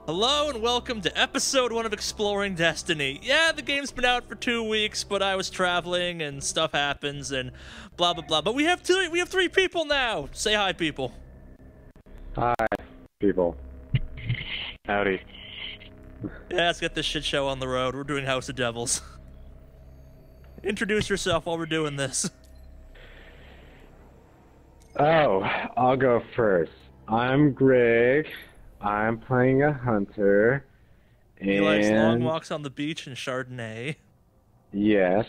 Hello and welcome to episode 1 of Exploring Destiny. Yeah, the game's been out for 2 weeks, but I was traveling and stuff happens and blah blah blah. But we have three people now. Say hi, people. Hi, people. Howdy. Yeah, let's get this shit show on the road. We're doing House of Devils. Introduce yourself while we're doing this. Oh, I'll go first. I'm Greg. I'm playing a hunter. He likes long walks on the beach and Chardonnay. Yes,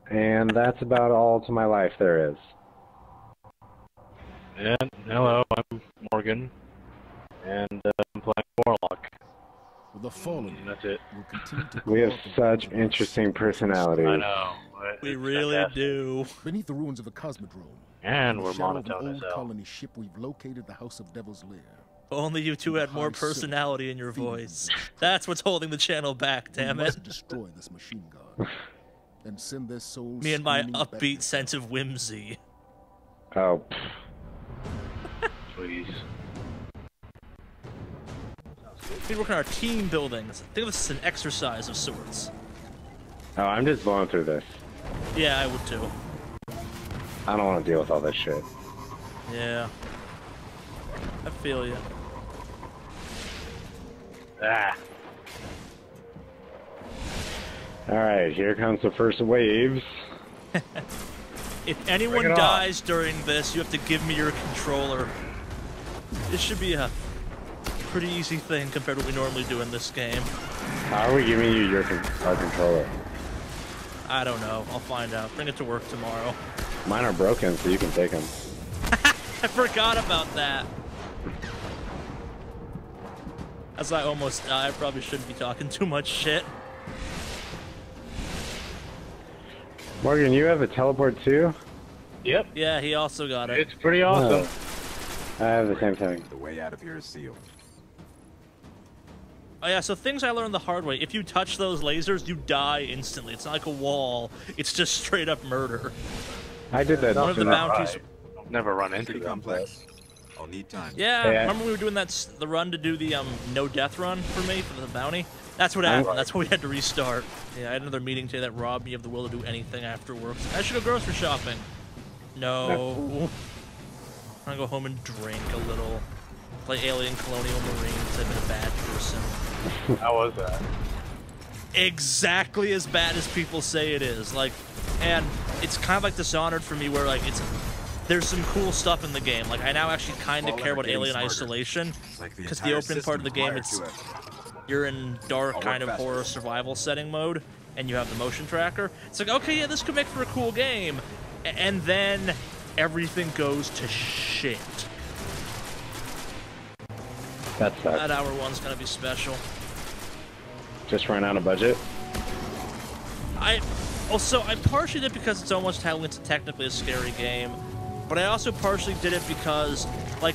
and that's about all to my life there is. And hello, I'm Morgan, and I'm playing Warlock. The fallen. That's it. Will continue to We have such interesting personalities. I know. We It's really fantastic. do. beneath the ruins of a cosmodrome. And in we're the shadow of an monotone as old hell. colony ship, we've located the House of Devil's Lair. Only you two had more Behind silver, personality in your feeding voice. the strength. That's what's holding the channel back, damn We it. must destroy this machine god and send their souls. Me and my screaming back upbeat to sense of whimsy. Oh, Please. We work on our team buildings. I think this is an exercise of sorts. oh, I'm just blowing through this. Yeah, I would too. I don't want to deal with all this shit. Yeah. I feel you. Ah. Alright, here comes the first waves. If anyone Bring it on. dies during this, you have to give me your controller. This should be a pretty easy thing compared to what we normally do in this game. How are we giving you our controller? I don't know. I'll find out. Bring it to work tomorrow. Mine are broken, so you can take them. I forgot about that. As I almost die, I probably shouldn't be talking too much shit. Morgan, you have a teleport too? Yep. Yeah, he also got it. It's pretty awesome. I have the same thing. The way out of here is sealed. Oh yeah, so things I learned the hard way. If you touch those lasers, you die instantly. It's not like a wall. It's just straight up murder. I did that. One of the bounties... I've never run into Pretty them. complex. I'll need time. Yeah, Yeah. remember we were doing the run to do the no death run for me for the bounty? That's what happened. That's why we had to restart. Yeah, I had another meeting today that robbed me of the will to do anything after work. I should go grocery shopping. No. I'm gonna go home and drink a little. Play Alien Colonial Marines. I've been a bad person. How was that? Exactly as bad as people say it is. Like, and it's kind of like Dishonored for me, where like there's some cool stuff in the game. Like, I now actually kind of care about Alien Isolation, because the opening part of the game, you're in dark kind of horror survival setting mode, and you have the motion tracker. It's like, okay, yeah, this could make for a cool game, and then everything goes to shit. That sucks. That hour one's gonna be special. Just ran out of budget. I partially did it because it's almost how it's technically a scary game, but I also partially did it because, like,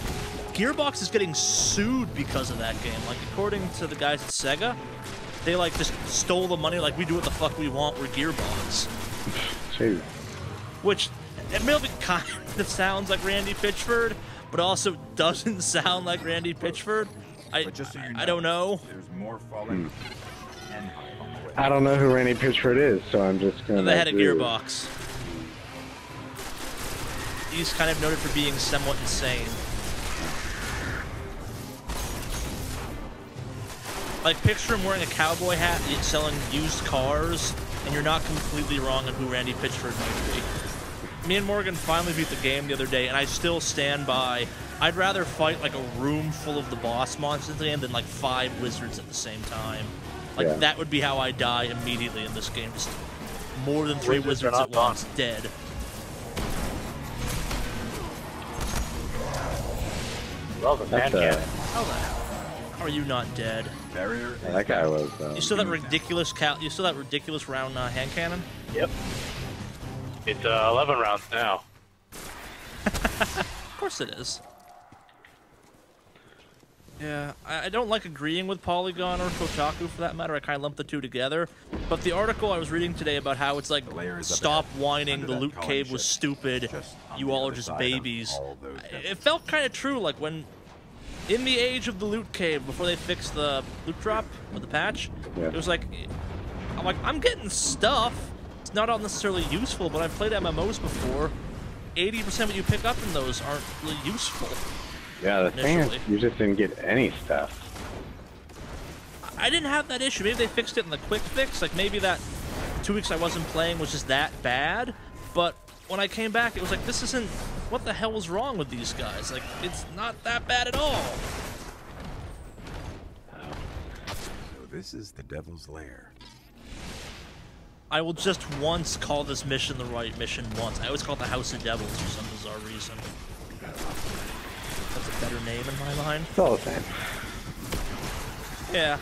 Gearbox is getting sued because of that game. Like, according to the guys at Sega, they, like, just stole the money, like, we do what the fuck we want, we're Gearbox. Jeez. Which, admittedly, kind of sounds like Randy Pitchford, but also doesn't sound like Randy Pitchford. But just so you I don't know. There's more falling and hype on the way. I don't know who Randy Pitchford is, so I'm just gonna. They had a agree. Gearbox. He's kind of noted for being somewhat insane. Like, picture him wearing a cowboy hat, selling used cars, and you're not completely wrong on who Randy Pitchford might be. Me and Morgan finally beat the game the other day, and I still stand by. I'd rather fight, like, a room full of the boss monsters in the game than, like, 5 wizards at the same time. Like, Yeah. that would be how I die immediately in this game. Just more than 3 Wizards are wizards at not once, dead. Well, the That's man cannon. How the hell are you not dead? Barrier is That guy was. You still that ridiculous you still that ridiculous round hand cannon? Yep. It's 11 rounds now. Of course it is. Yeah, I don't like agreeing with Polygon or Kotaku for that matter. I kind of lump the two together. But the article I was reading today about how it's like, The layers up stop ahead. whining, Under the that loot column cave was ship. stupid, Just on you the all are other just side of babies. all those It felt kind of true, like when in the age of the loot cave, before they fixed the loot drop with the patch, Yeah. it was like, I'm getting stuff. It's not all necessarily useful, but I've played MMOs before. 80% of what you pick up in those aren't really useful. Yeah, the thing is, Initially. you just didn't get any stuff. I didn't have that issue. Maybe they fixed it in the quick fix. Like, maybe that 2 weeks I wasn't playing was just that bad. But when I came back, it was like, this isn't... What the hell was wrong with these guys? Like, it's not that bad at all. So this is the Devil's Lair. I will just once call this mission the right mission once. I always call it the House of Devils for some bizarre reason. That's a better name in my mind. It's all the same. Yeah.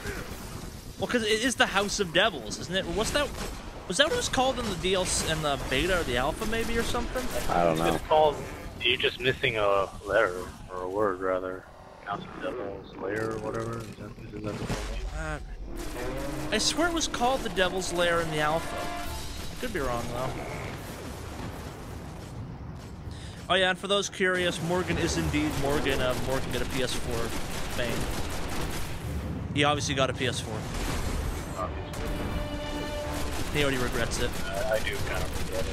Well, because it is the House of Devils, isn't it? Was that what it was called in the DLC, in the beta or the alpha, maybe, or something? I don't know. It's called. You're just missing a letter or a word rather. House of Devil's Lair or whatever. Is that the name? I swear it was called the Devil's Lair in the alpha. I could be wrong, though. Oh yeah, and for those curious, Morgan is indeed Morgan. Morgan got a PS4 fame. He obviously got a PS4. Obviously. He already regrets it. I do kind of regret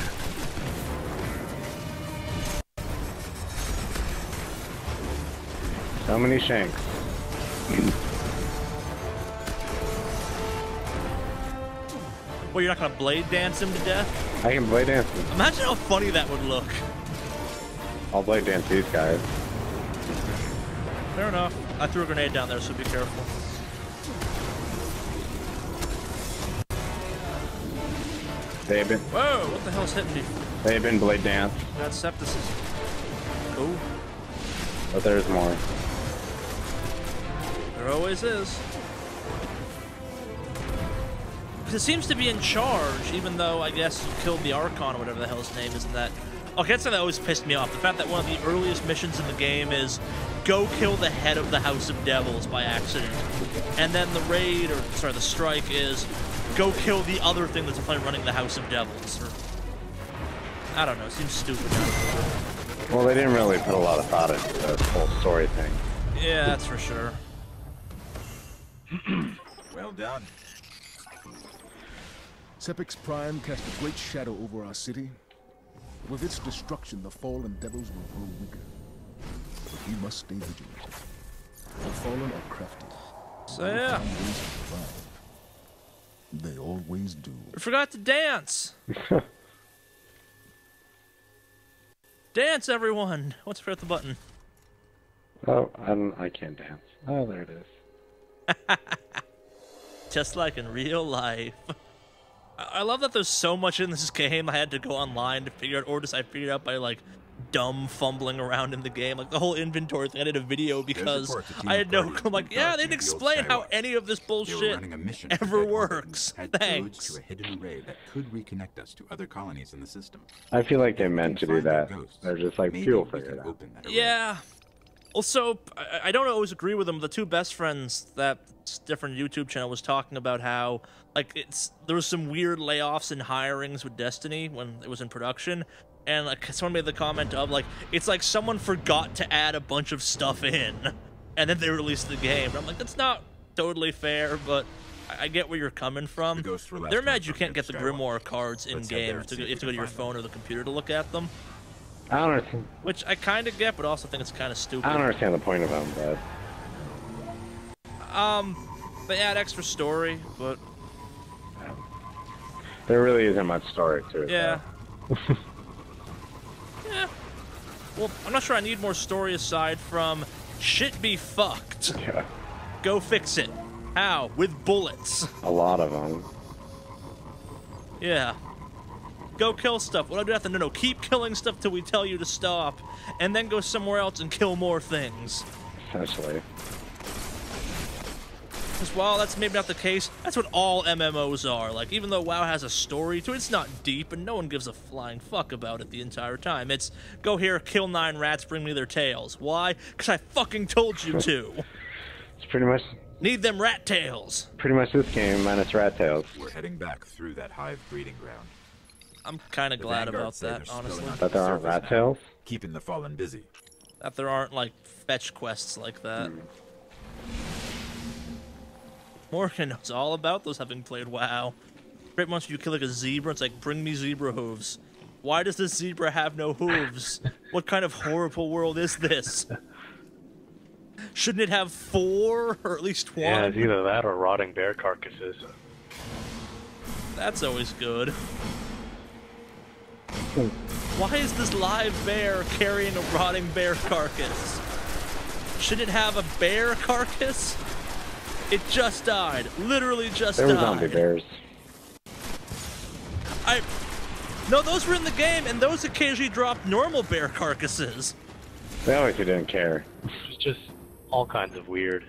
it. So many shanks. Well, you're not gonna blade dance him to death? I can blade dance. Imagine how funny that would look. I'll blade dance these guys. Fair enough. I threw a grenade down there, so be careful. They've been Whoa, what the hell's hitting me? blade dance, Got septicism. Oh, but there's more. there always is. It seems to be in charge, even though I guess you killed the Archon or whatever the hell his name is in that. Okay, that's something that always pissed me off. The fact that one of the earliest missions in the game is go kill the head of the House of Devils by accident. And then the raid, or sorry, the strike is go kill the other thing that's running the House of Devils. Or, I don't know, it seems stupid. Well, they didn't really put a lot of thought into the whole story thing. Yeah, that's for sure. Well done. Sepix Prime cast a great shadow over our city. With its destruction, the fallen devils will grow weaker. But we must stay vigilant. The fallen are crafty. So yeah, Find ways to survive. They always do. we forgot to dance. Dance, everyone. Let's press the button. Oh, I can't dance. Oh, there it is. Just like in real life. I love that there's so much in this game I had to go online to figure out, or just I figured out by like dumb fumbling around in the game. Like the whole inventory thing, I did a video because I had no. I'm like, yeah, they didn't explain how any of this They were bullshit running a mission ever that works. had codes Thanks. to a hidden array that could reconnect us to other colonies in the system. I feel like they If we meant to can do find their that. ghosts, They're just like, maybe people we figure can it out. open that array. Yeah. Also, I don't always agree with them. The two best friends that different YouTube channel was talking about how like there was some weird layoffs and hirings with Destiny when it was in production, and like someone made the comment of like it's like someone forgot to add a bunch of stuff in, and then they released the game. And I'm like, that's not totally fair, but I get where you're coming from. The ghosts were left They're mad on you from can't get the Skywalker. Grimoire cards in Let's head game. there You and see have if to we go to your can find phone them. or the computer to look at them, I don't understand. which I kind of get, but also think it's kind of stupid. I don't understand the point of them, but They add extra story, but there really isn't much story to it. yeah. Yeah. Well, I'm not sure I need more story aside from shit be fucked. though. Yeah, Go fix it. How? With bullets. a lot of them. Yeah. Go kill stuff. What do I do after? No, keep killing stuff till we tell you to stop, and then go somewhere else and kill more things. Essentially. Because while that's maybe not the case, that's what all MMOs are. Like, even though WoW has a story to it, it's not deep, and no one gives a flying fuck about it the entire time. It's, go here, kill 9 rats, bring me their tails. Why? Because I fucking told you to. It's pretty much Need them rat tails. this game minus rat tails. We're heading back through that hive breeding ground. I'm kind of The glad Vanguard about say that, they're honestly. spilling onto But the there aren't surface rat now, tails. keeping the fallen busy. That there aren't, like, fetch quests like that. Morgan knows all about those, having played WoW. Great once you kill, like, a zebra, it's like, bring me zebra hooves. Why does this zebra have no hooves? What kind of horrible world is this? Shouldn't it have 4, or at least 1? Yeah, it's either that or rotting bear carcasses. That's always good. Why is this live bear carrying a rotting bear carcass? Should it have a bear carcass? It just died. Literally just died. There were zombie bears. No, those were in the game, and those occasionally dropped normal bear carcasses. They obviously didn't care. It's just all kinds of weird.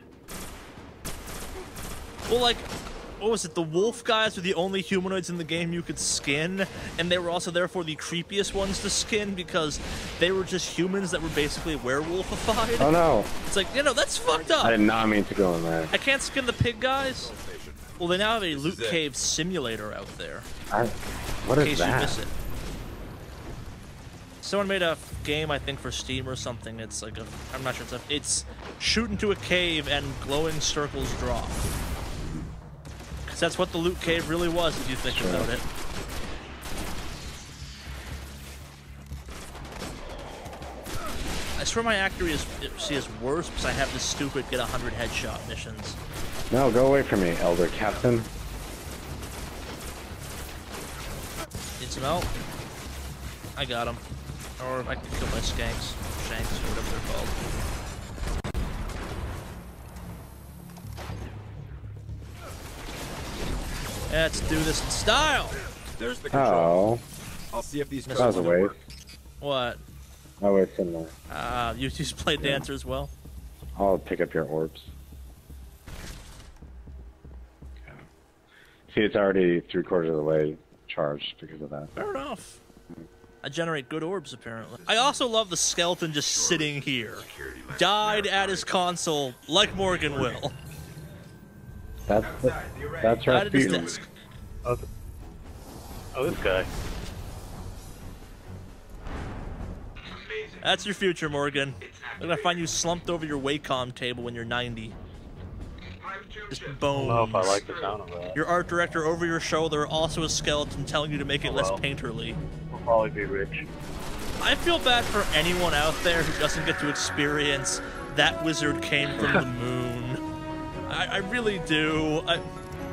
Well, like, what was it? The wolf guys were the only humanoids in the game you could skin, and they were also therefore the creepiest ones to skin because they were just humans that were basically werewolfified. Oh no! It's like, you know, that's fucked up. I did not mean to go in there. I can't skin the pig guys. Well, they now have a loot cave simulator out there. What In is case you that? miss it. Someone made a game, I think, for Steam or something. It's like I'm not sure. It's shoot into a cave and glowing circles drop. Because that's what the loot cave really was, if you think about it. I swear my accuracy is worse because I have this stupid get 100 headshot missions. No, go away from me, Elder Captain. Need some help? I got him. Or I can kill my skanks. Shanks, or whatever they're called. Let's do this in style! There's the control. Oh, I'll see if these that was a waste. What? Oh, it's in there. You just play Dancer as well? I'll pick up your orbs. Okay. See, it's already 3/4 of the way charged because of that. Fair enough. I generate good orbs, apparently. I also love the skeleton just sitting here. Died at his console, like Morgan will. That's Died at his Rasputin. desk. Oh, this guy. That's your future, Morgan. I'm gonna find you slumped over your Wacom table when you're 90. Just I don't bones. know if I like the sound of that. Your art director over your shoulder, also a skeleton, telling you to make it less well. painterly. We'll probably be rich. I feel bad for anyone out there who doesn't get to experience that wizard came from the moon. I really do.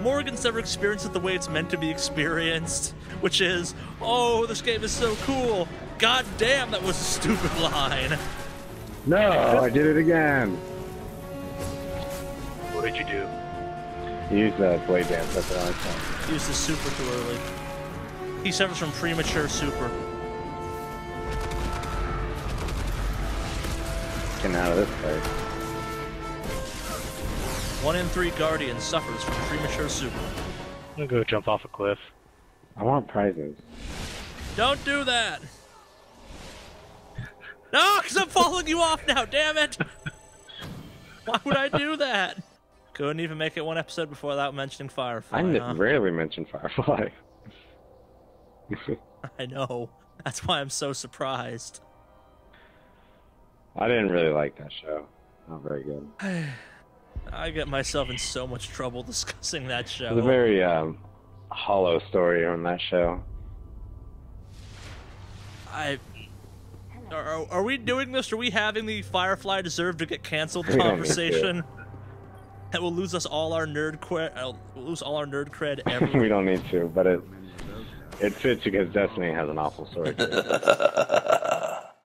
Morgan's never experienced it the way it's meant to be experienced, which is, oh, this game is so cool. God damn, that was a stupid line. No, I did it again. What did you do? Use the blade dance at the wrong time. Used the super too early. He suffers from premature super. Getting out of this place. 1 in 3 Guardians suffers from premature super. I'm gonna go jump off a cliff. I want prizes. Don't do that! No, because I'm following you off now, damn it! Why would I do that? Couldn't even make it one episode before without mentioning Firefly, huh? Rarely mention Firefly. I know. That's why I'm so surprised. I didn't really like that show. Not very good. I get myself in so much trouble discussing that show. It was a very hollow story on that show. Are we doing this? Are we having the Firefly deserve to get canceled We don't need to. conversation? That will lose us all our nerd cred. We'll lose all our nerd cred ever. We don't need to, but it fits because Destiny has an awful story too.